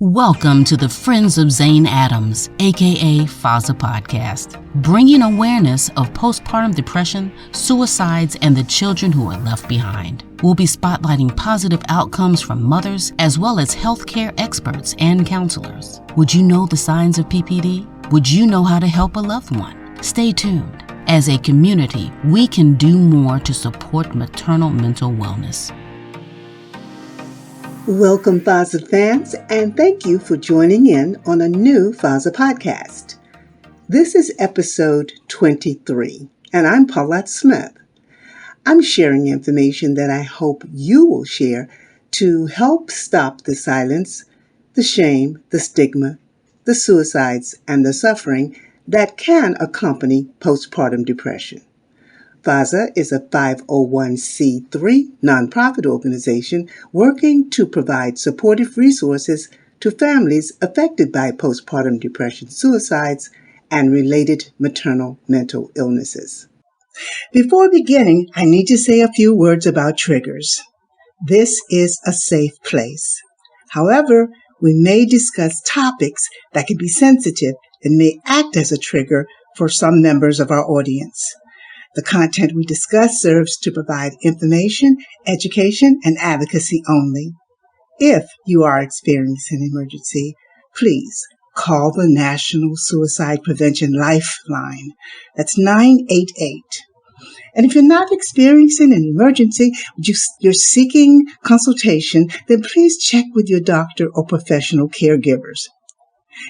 Welcome to the Friends of Zane Adams, aka FOZA Podcast, bringing awareness of postpartum depression, suicides, and the children who are left behind. We'll be spotlighting positive outcomes from mothers as well as healthcare experts and counselors. Would you know the signs of PPD? Would you know how to help a loved one? Stay tuned. As a community, we can do more to support maternal mental wellness. Welcome, FOZA fans, and thank you for joining in on a new FOZA podcast. This is episode 23, and I'm Paulette Smith. I'm sharing information that I hope you will share to help stop the silence, the shame, the stigma, the suicides, and the suffering that can accompany postpartum depression. FOZA is a 501c3 nonprofit organization working to provide supportive resources to families affected by postpartum depression, suicides, and related maternal mental illnesses. Before beginning, I need to say a few words about triggers. This is a safe place. However, we may discuss topics that can be sensitive and may act as a trigger for some members of our audience. The content we discuss serves to provide information, education, and advocacy only. If you are experiencing an emergency, please call the National Suicide Prevention Lifeline. That's 988. And if you're not experiencing an emergency, you're seeking consultation, then please check with your doctor or professional caregivers.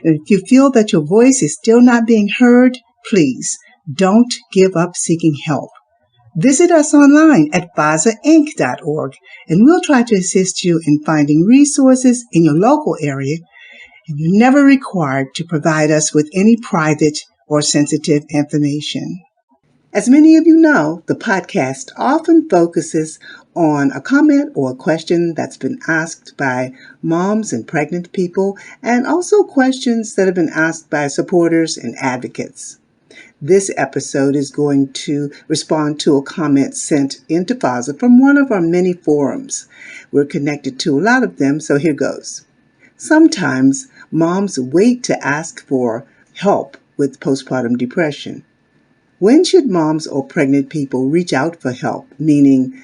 And if you feel that your voice is still not being heard, please don't give up seeking help. Visit us online at FOZAinc.org, and we'll try to assist you in finding resources in your local area, and you're never required to provide us with any private or sensitive information. As many of you know, the podcast often focuses on a comment or a question that's been asked by moms and pregnant people, and also questions that have been asked by supporters and advocates. This episode is going to respond to a comment sent into FOZA from one of our many forums. We're connected to a lot of them, so here goes. Sometimes moms wait to ask for help with postpartum depression. When should moms or pregnant people reach out for help? Meaning,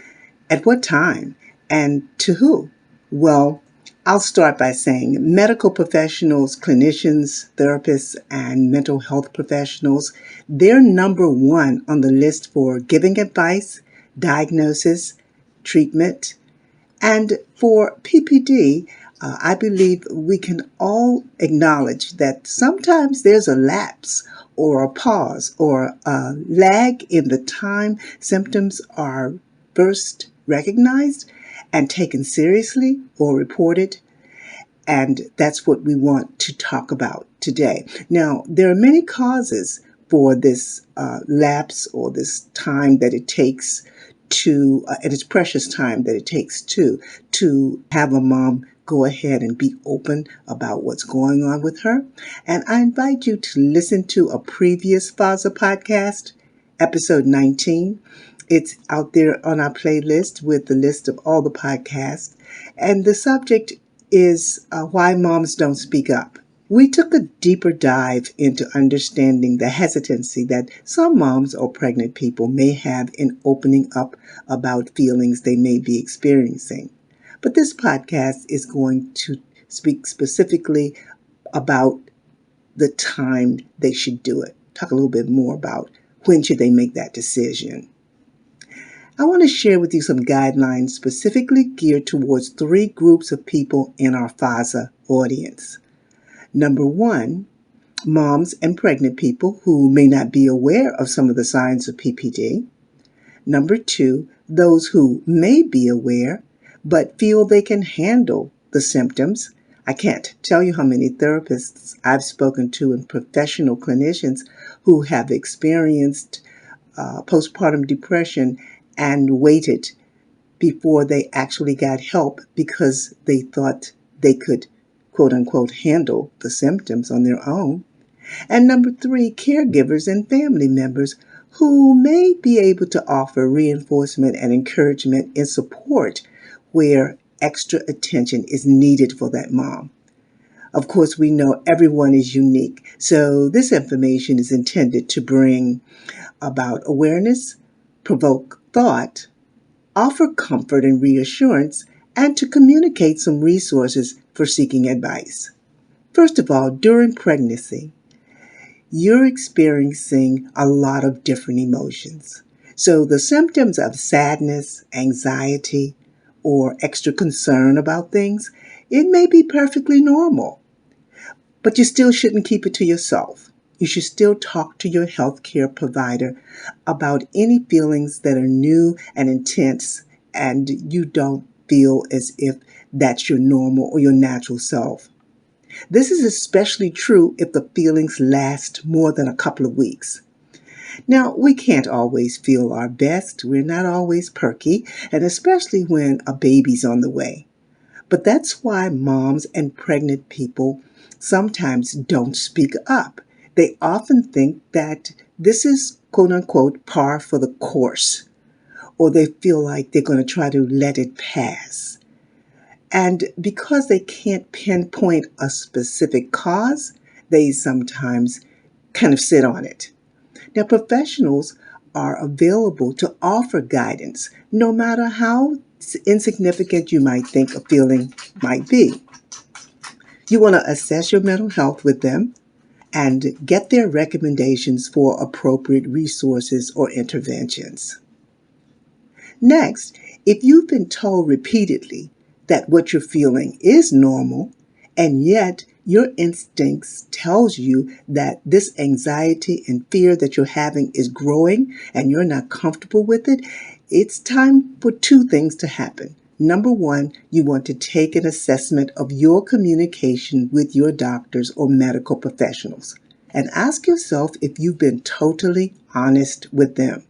at what time and to who? Well, I'll start by saying medical professionals, clinicians, therapists, and mental health professionals, they're number one on the list for giving advice, diagnosis, treatment. And for PPD, I believe we can all acknowledge that sometimes there's a lapse or a pause or a lag in the time symptoms are first recognized and taken seriously or reported. And that's what we want to talk about today. Now, there are many causes for this lapse or this time that it takes to, and it's precious time that it takes to have a mom go ahead and be open about what's going on with her. And I invite you to listen to a previous FOZA podcast, episode 19. It's out there on our playlist with the list of all the podcasts. And the subject is why moms don't speak up. We took a deeper dive into understanding the hesitancy that some moms or pregnant people may have in opening up about feelings they may be experiencing. But this podcast is going to speak specifically about the time they should do it. Talk a little bit more about when should they make that decision. I want to share with you some guidelines specifically geared towards three groups of people in our FOZA audience. Number one, moms and pregnant people who may not be aware of some of the signs of PPD. Number two, those who may be aware but feel they can handle the symptoms. I can't tell you how many therapists I've spoken to and professional clinicians who have experienced postpartum depression and waited before they actually got help because they thought they could, quote unquote, handle the symptoms on their own. And number three, caregivers and family members who may be able to offer reinforcement and encouragement and support where extra attention is needed for that mom. Of course, we know everyone is unique, so this information is intended to bring about awareness, provoke thought, offer comfort and reassurance, and to communicate some resources for seeking advice. First of all, during pregnancy, you're experiencing a lot of different emotions. So the symptoms of sadness, anxiety, or extra concern about things, it may be perfectly normal, but you still shouldn't keep it to yourself. You should still talk to your healthcare provider about any feelings that are new and intense and you don't feel as if that's your normal or your natural self. This is especially true if the feelings last more than a couple of weeks. Now, we can't always feel our best. We're not always perky, and especially when a baby's on the way. But that's why moms and pregnant people sometimes don't speak up. They often think that this is quote unquote par for the course, or they feel like they're going to try to let it pass. And because they can't pinpoint a specific cause, they sometimes kind of sit on it. Now, professionals are available to offer guidance, no matter how insignificant you might think a feeling might be. You want to assess your mental health with them and get their recommendations for appropriate resources or interventions. Next, if you've been told repeatedly that what you're feeling is normal, and yet your instincts tells you that this anxiety and fear that you're having is growing and you're not comfortable with it, it's time for two things to happen. Number one, you want to take an assessment of your communication with your doctors or medical professionals and ask yourself if you've been totally honest with them.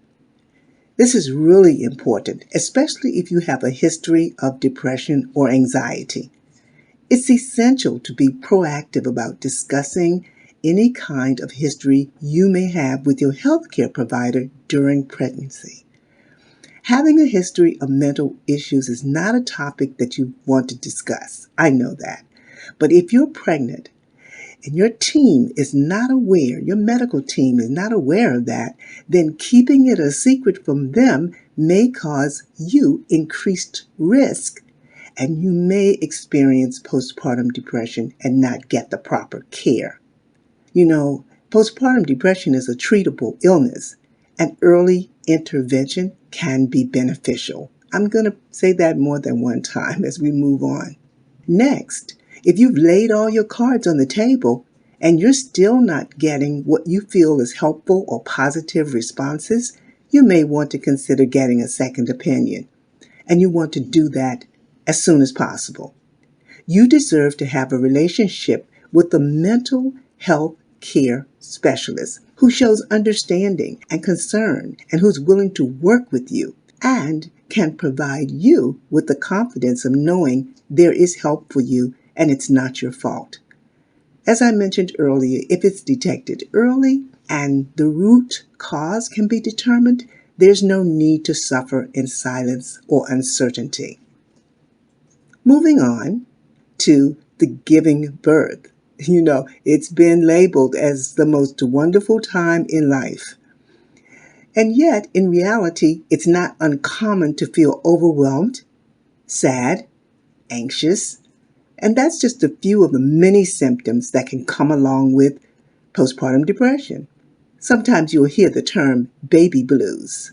This is really important, especially if you have a history of depression or anxiety. It's essential to be proactive about discussing any kind of history you may have with your healthcare provider during pregnancy. Having a history of mental issues is not a topic that you want to discuss. I know that. But if you're pregnant and your team is not aware, your medical team is not aware of that, then keeping it a secret from them may cause you increased risk, and you may experience postpartum depression and not get the proper care. You know, postpartum depression is a treatable illness, and early intervention can be beneficial. I'm going to say that more than one time as we move on. Next, if you've laid all your cards on the table and you're still not getting what you feel is helpful or positive responses, you may want to consider getting a second opinion. And you want to do that as soon as possible. You deserve to have a relationship with a mental health care specialist who shows understanding and concern and who's willing to work with you and can provide you with the confidence of knowing there is help for you and it's not your fault. As I mentioned earlier, if it's detected early and the root cause can be determined, there's no need to suffer in silence or uncertainty. Moving on to the giving birth. You know, it's been labeled as the most wonderful time in life. And yet, in reality, it's not uncommon to feel overwhelmed, sad, anxious, and that's just a few of the many symptoms that can come along with postpartum depression. Sometimes you'll hear the term baby blues.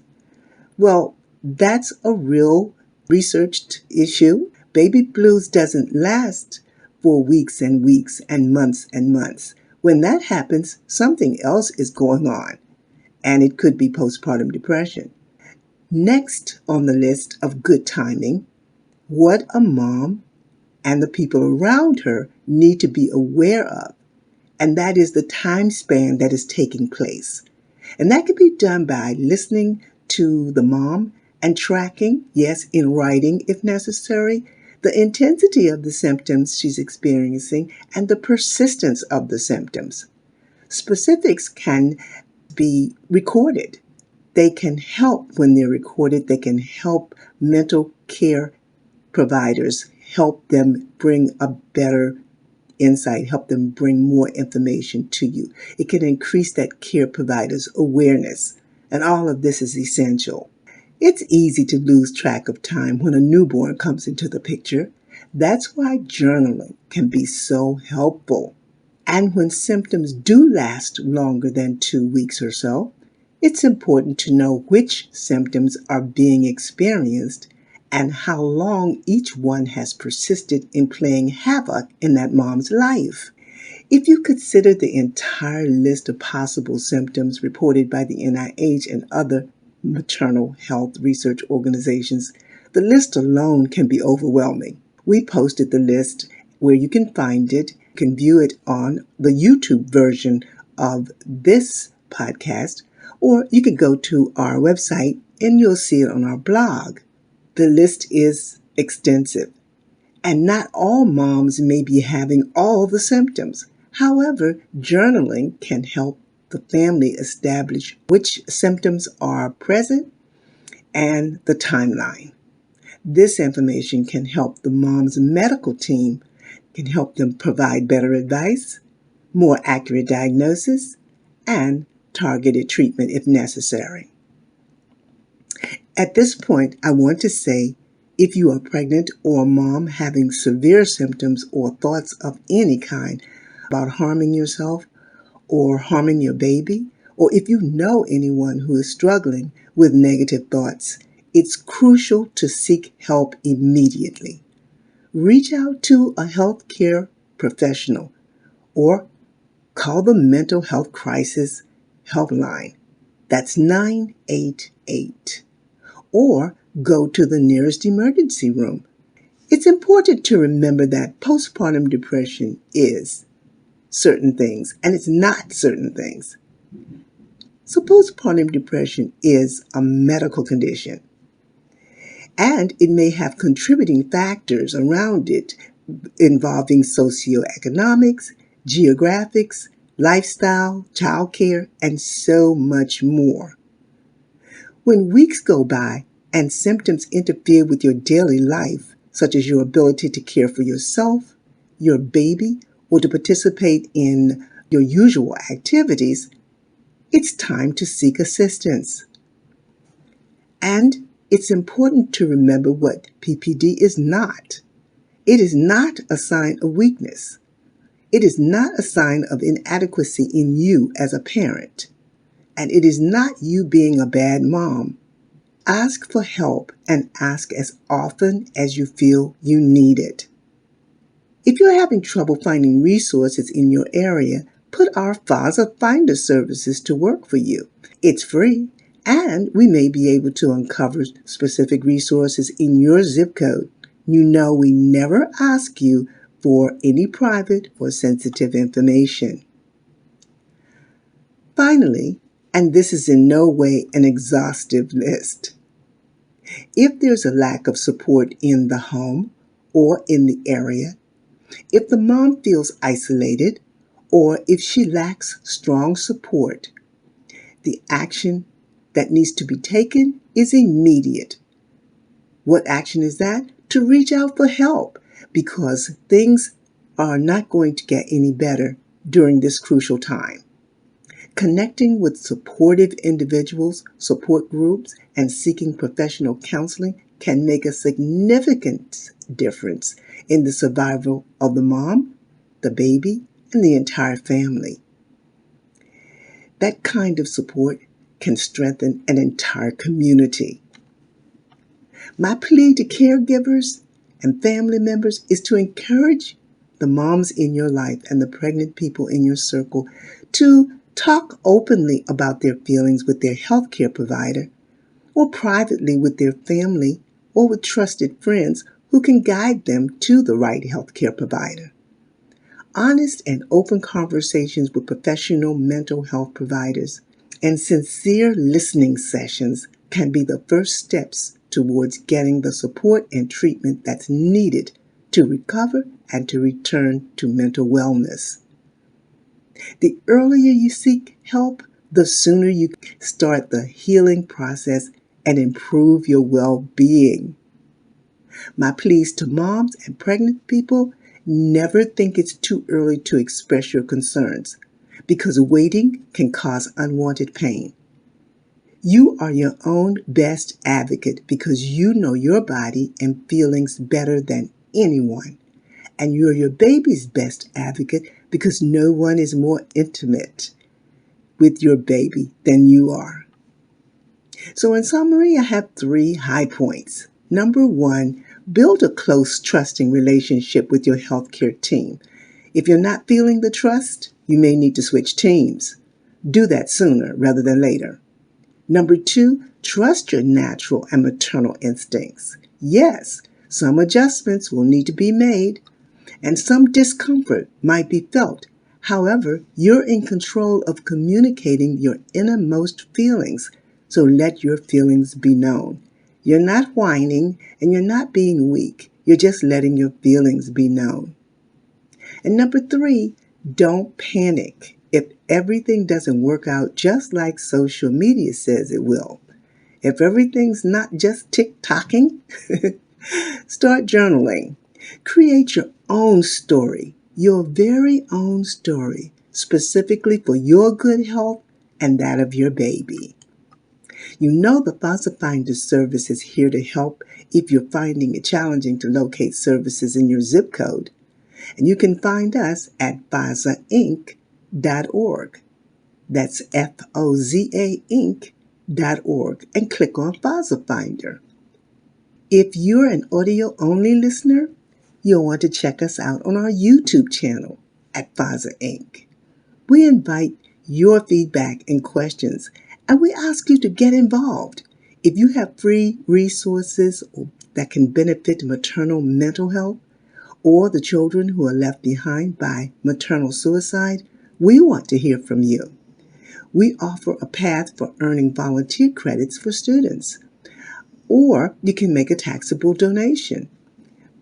Well, that's a real researched issue. Baby blues doesn't last for weeks and weeks and months. When that happens, something else is going on, and it could be postpartum depression. Next on the list of good timing, what a mom and the people around her need to be aware of, and that is the time span that is taking place. And that can be done by listening to the mom and tracking, yes, in writing if necessary, the intensity of the symptoms she's experiencing and the persistence of the symptoms. Specifics can be recorded. They can help when they're recorded. They can help mental care providers, help them bring a better insight, help them bring more information to you. It can increase that care provider's awareness. And all of this is essential. It's easy to lose track of time when a newborn comes into the picture. That's why journaling can be so helpful. And when symptoms do last longer than 2 weeks or so, it's important to know which symptoms are being experienced and how long each one has persisted in playing havoc in that mom's life. If you consider the entire list of possible symptoms reported by the NIH and other maternal health research organizations, the list alone can be overwhelming. We posted the list where you can find it. You can view it on the YouTube version of this podcast, or you can go to our website and you'll see it on our blog. The list is extensive, and not all moms may be having all the symptoms. However, journaling can help the family establish which symptoms are present and the timeline. This information can help the mom's medical team, can help them provide better advice, more accurate diagnosis, and targeted treatment if necessary. At this point, I want to say, if you are pregnant or a mom having severe symptoms or thoughts of any kind about harming yourself or harming your baby, or if you know anyone who is struggling with negative thoughts, it's crucial to seek help immediately. Reach out to a healthcare professional or call the Mental Health Crisis Helpline. That's 988. Or go to the nearest emergency room. It's important to remember that postpartum depression is certain things, and it's not certain things. So postpartum depression is a medical condition, and it may have contributing factors around it involving socioeconomics, geographics, lifestyle, childcare, and so much more. When weeks go by and symptoms interfere with your daily life, such as your ability to care for yourself, your baby, or to participate in your usual activities, it's time to seek assistance. And it's important to remember what PPD is not. It is not a sign of weakness. It is not a sign of inadequacy in you as a parent. And it is not you being a bad mom. Ask for help and ask as often as you feel you need it. If you're having trouble finding resources in your area, put our FOZA Finder services to work for you. It's free, and we may be able to uncover specific resources in your zip code. You know we never ask you for any private or sensitive information. Finally, and this is in no way an exhaustive list, if there's a lack of support in the home or in the area, if the mom feels isolated, or if she lacks strong support, the action that needs to be taken is immediate. What action is that? To reach out for help, because things are not going to get any better during this crucial time. Connecting with supportive individuals, support groups, and seeking professional counseling can make a significant difference in the survival of the mom, the baby, and the entire family. That kind of support can strengthen an entire community. My plea to caregivers and family members is to encourage the moms in your life and the pregnant people in your circle to talk openly about their feelings with their healthcare provider, or privately with their family, or with trusted friends who can guide them to the right healthcare provider. Honest and open conversations with professional mental health providers and sincere listening sessions can be the first steps towards getting the support and treatment that's needed to recover and to return to mental wellness. The earlier you seek help, the sooner you start the healing process and improve your well-being. My pleas to moms and pregnant people Never think it's too early to express your concerns, because waiting can cause unwanted pain. You are your own best advocate because you know your body and feelings better than anyone. And you're your baby's best advocate because no one is more intimate with your baby than you are. So in summary, I have 3 high points. Number 1, build a close, trusting relationship with your healthcare team. If you're not feeling the trust, you may need to switch teams. Do that sooner rather than later. Number 2, trust your natural and maternal instincts. Yes, some adjustments will need to be made, and some discomfort might be felt. However, you're in control of communicating your innermost feelings, so let your feelings be known. You're not whining and you're not being weak. You're just letting your feelings be known. And number 3, don't panic if everything doesn't work out just like social media says it will. If everything's not just tick-tocking, start journaling. Create your own story, your very own story, specifically for your good health and that of your baby. You know the FOZA Finder service is here to help if you're finding it challenging to locate services in your zip code. And you can find us at FOZAinc.org. That's FOZA Inc.org, and click on FOZA Finder. If you're an audio-only listener, you'll want to check us out on our YouTube channel at FOZA Inc. We invite your feedback and questions, and we ask you to get involved. If you have free resources that can benefit maternal mental health or the children who are left behind by maternal suicide, we want to hear from you. We offer a path for earning volunteer credits for students, or you can make a taxable donation.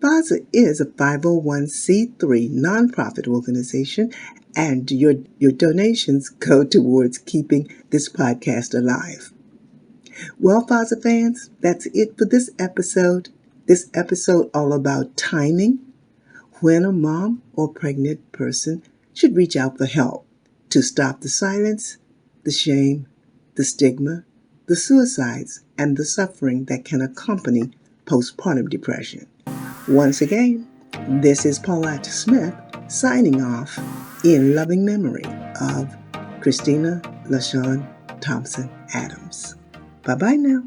FOZA is a 501c3 nonprofit organization, and your donations go towards keeping this podcast alive. Well, FOZA fans, that's it for this episode. This episode all about timing, when a mom or pregnant person should reach out for help to stop the silence, the shame, the stigma, the suicides, and the suffering that can accompany postpartum depression. Once again, this is Paulette Smith signing off in loving memory of Christina LaShawn Thompson Adams. Bye-bye now.